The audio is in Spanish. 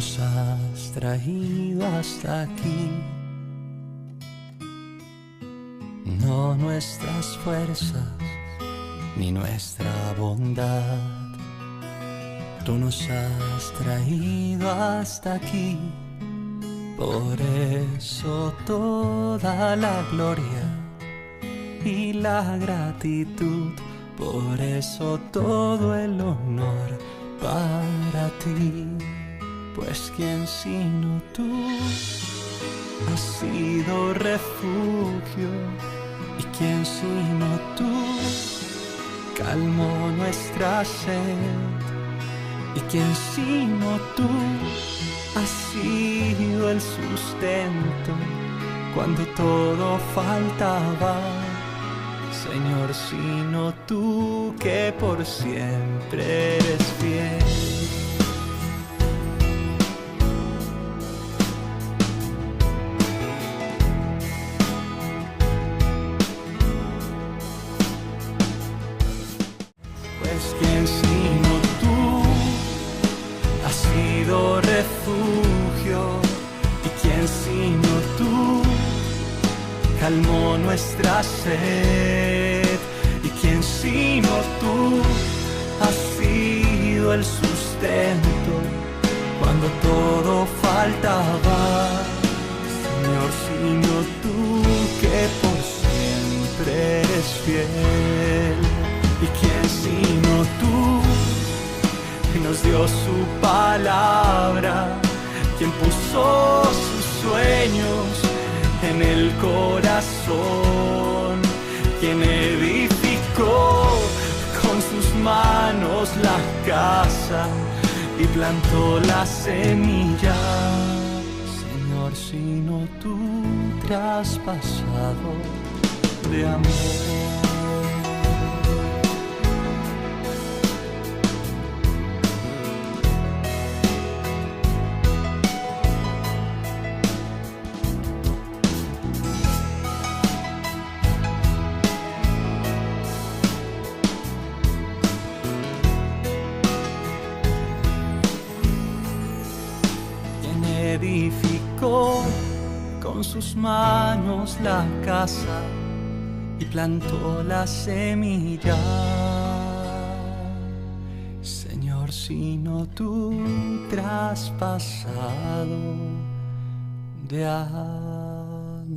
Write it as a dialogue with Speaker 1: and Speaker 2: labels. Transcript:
Speaker 1: nos has traído hasta aquí. No nuestras fuerzas ni nuestra bondad. Tú nos has traído hasta aquí. Por eso toda la gloria y la gratitud. Por eso todo el honor para ti. Pues quién sino tú has sido refugio, y quién sino tú calmó nuestra sed, y quién sino tú has sido el sustento cuando todo faltaba. Señor, sino tú que por siempre eres fiel. Pues quién sino tú has sido refugio, y quién sino tú calmó nuestra sed, y quién sino tú has sido el sustento cuando todo faltaba. Señor, sino tú que por siempre eres fiel. Y quién sino tú que nos dio su palabra, quien puso sus sueños en el corazón, quien edificó con sus manos la casa y plantó la semilla. Señor, sino tú traspasado de amor. Edificó con sus manos la casa y plantó la semilla. Señor, sino tú traspasado de amor.